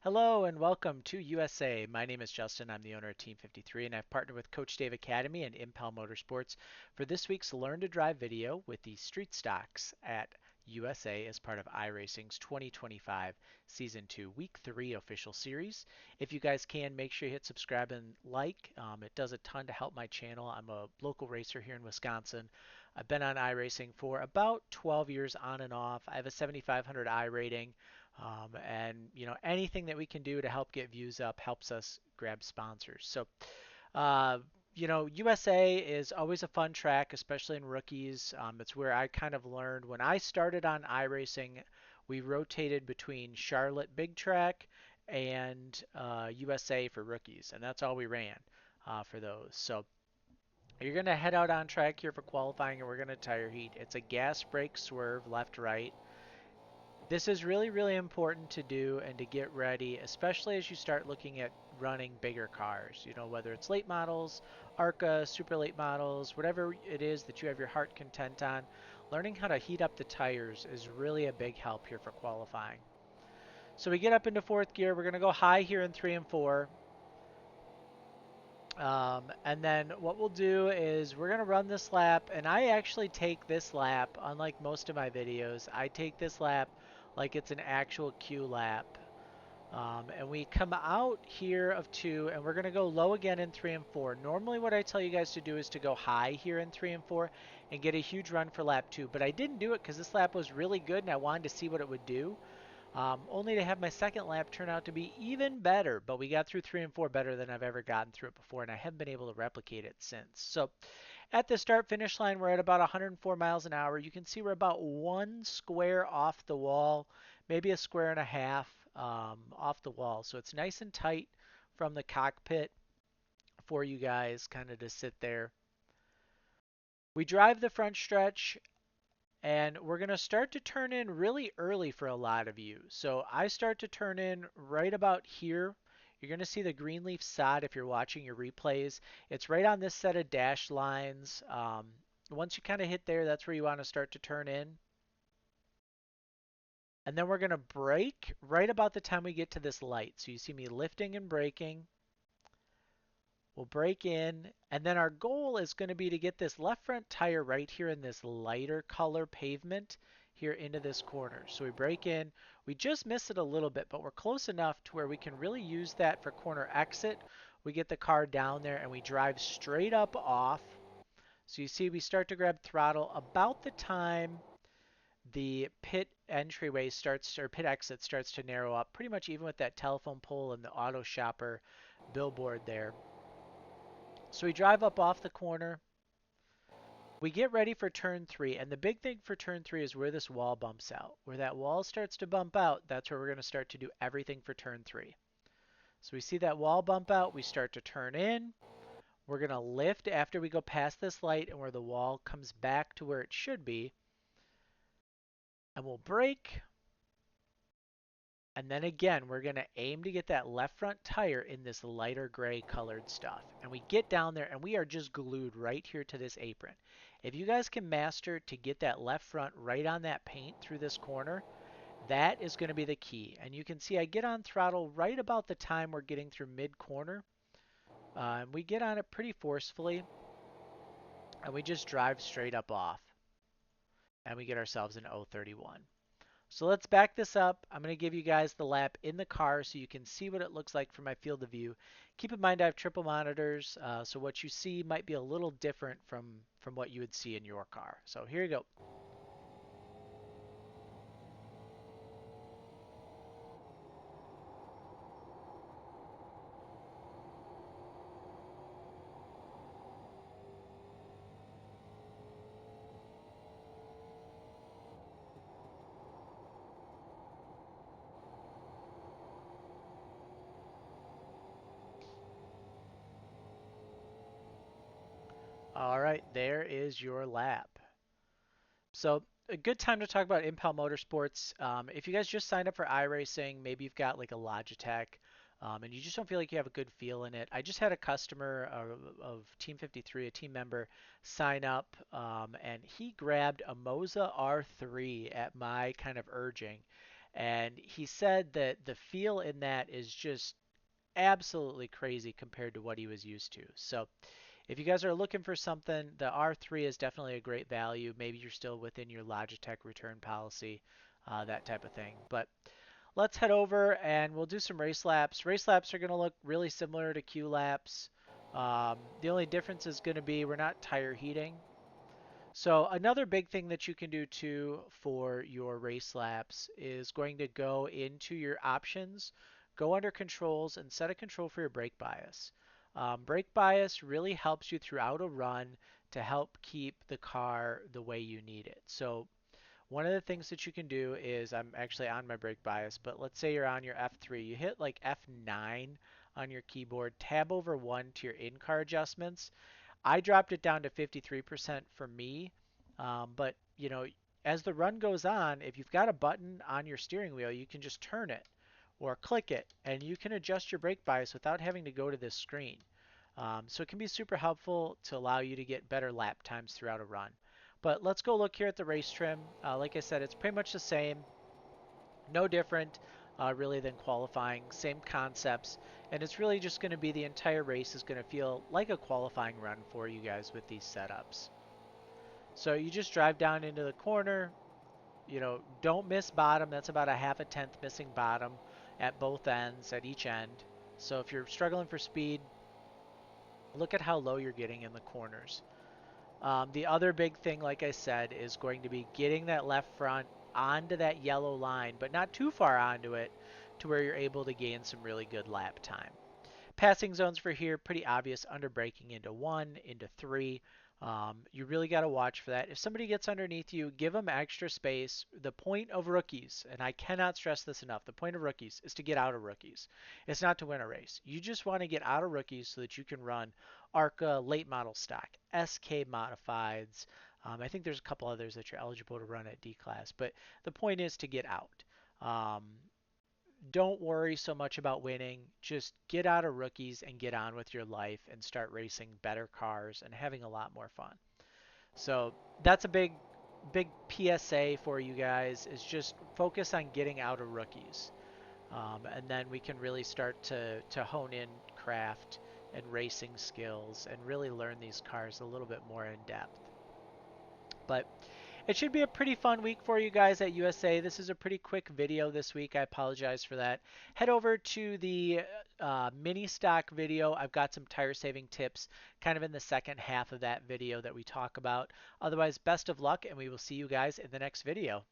Hello and welcome to USA. My name is Justin. I'm the owner of Team 53 and I've partnered with Coach Dave Academy and Impel Motorsports for this week's Learn to Drive video with the Street Stocks at USA as part of iRacing's 2025 Season 2 Week 3 official series. If you guys can, make sure you hit subscribe and like. It does a ton to help my channel. I'm a local racer here in Wisconsin. I've been on iRacing for about 12 years on and off. I have a 7,500 I rating. And anything that we can do to help get views up helps us grab sponsors. So uh, USA is always a fun track, especially in rookies. It's where I kind of learned when I started on iRacing. We rotated between Charlotte Big Track and USA for rookies, and that's all we ran for those. So you're going to head out on track here for qualifying, and we're going to tire heat. It's a gas brake swerve left right. This is really, really important to do and to get ready, especially as you start looking at running bigger cars. Whether it's late models, ARCA, super late models, whatever it is that you have your heart content on, learning how to heat up the tires is really a big help here for qualifying. So we get up into fourth gear. We're going to go high here in 3 and 4. And then what we'll do is we're going to run this lap, and I actually take this lap, unlike most of my videos, I take this lap like it's an actual Q lap. And we come out here of 2, and we're going to go low again in 3 and 4. Normally what I tell you guys to do is to go high here in 3 and 4 and get a huge run for lap 2, but I didn't do it because this lap was really good and I wanted to see what it would do. Only to have my second lap turn out to be even better, but we got through 3 and 4 better than I've ever gotten through it before, and I haven't been able to replicate it since. So at the start finish line, we're at about 104 miles an hour. You can see we're about 1 square off the wall, maybe a square and a half off the wall. So it's nice and tight from the cockpit for you guys kind of to sit there. We drive the front stretch, and we're going to start to turn in really early for a lot of you. So I start to turn in right about here. You're going to see the green leaf sod if you're watching your replays. It's right on this set of dash lines. Once you kind of hit there, that's where you want to start to turn in. And then we're going to brake right about the time we get to this light. So you see me lifting and braking. We'll brake in, and then our goal is going to be to get this left front tire right here in this lighter color pavement here into this corner. So we brake in. We just miss it a little bit, but we're close enough to where we can really use that for corner exit. We get the car down there and we drive straight up off. So you see we start to grab throttle about the time the pit entryway starts, or pit exit starts to narrow up, pretty much even with that telephone pole and the auto shopper billboard there. So we drive up off the corner. We get ready for turn 3, and the big thing for turn 3 is where this wall bumps out. Where that wall starts to bump out, that's where we're going to start to do everything for turn 3. So we see that wall bump out, we start to turn in. We're going to lift after we go past this light and where the wall comes back to where it should be. And we'll brake. And then again, we're going to aim to get that left front tire in this lighter gray colored stuff. And we get down there and we are just glued right here to this apron. If you guys can master to get that left front right on that paint through this corner, that is going to be the key. And you can see I get on throttle right about the time we're getting through mid corner. And we get on it pretty forcefully. And we just drive straight up off. And we get ourselves an 031. So let's back this up. I'm going to give you guys the lap in the car so you can see what it looks like from my field of view. Keep in mind I have triple monitors, so what you see might be a little different from what you would see in your car. So here you go. All right, there is your lap. So a good time to talk about Impel Motorsports. If you guys just signed up for iRacing, maybe you've got like a Logitech, and you just don't feel like you have a good feel in it. I just had a customer of Team 53, a team member, sign up, and he grabbed a Moza R3 at my kind of urging. And he said that the feel in that is just absolutely crazy compared to what he was used to. So if you guys are looking for something, the R3 is definitely a great value. Maybe you're still within your Logitech return policy, that type of thing. But let's head over and we'll do some race laps. Race laps are going to look really similar to Q laps. The only difference is going to be we're not tire heating. So another big thing that you can do too for your race laps is going to go into your options, go under controls and set a control for your brake bias. Brake bias really helps you throughout a run to help keep the car the way you need it. So one of the things that you can do is I'm actually on my brake bias, but let's say you're on your F3. You hit like F9 on your keyboard, tab over 1 to your in-car adjustments. I dropped it down to 53% for me, but you know, as the run goes on, if you've got a button on your steering wheel, you can just turn it or click it, and you can adjust your brake bias without having to go to this screen. So it can be super helpful to allow you to get better lap times throughout a run. But let's go look here at the race trim. Like I said, it's pretty much the same. No different really than qualifying. Same concepts. And it's really just going to be the entire race is going to feel like a qualifying run for you guys with these setups. So you just drive down into the corner. You know, don't miss bottom. That's about a half a tenth missing bottom at both ends, at each end. So if you're struggling for speed, look at how low you're getting in the corners. The other big thing, like I said, is going to be getting that left front onto that yellow line, but not too far onto it to where you're able to gain some really good lap time. Passing zones for here, pretty obvious, under braking into 1, into 3. You really got to watch for that. If somebody gets underneath you, give them extra space. The point of rookies, and I cannot stress this enough, the point of rookies is to get out of rookies. It's not to win a race. You just want to get out of rookies so that you can run ARCA, late model stock, SK modifieds. I think there's a couple others that you're eligible to run at D class, but the point is to get out. Um, don't worry so much about winning. Just get out of rookies and get on with your life and start racing better cars and having a lot more fun. So that's a big PSA for you guys is just focus on getting out of rookies. And then we can really start to hone in craft and racing skills and really learn these cars a little bit more in depth. But it should be a pretty fun week for you guys at USA. This is a pretty quick video this week. I apologize for that. Head over to the mini stock video. I've got some tire saving tips kind of in the second half of that video that we talk about. Otherwise, best of luck, and we will see you guys in the next video.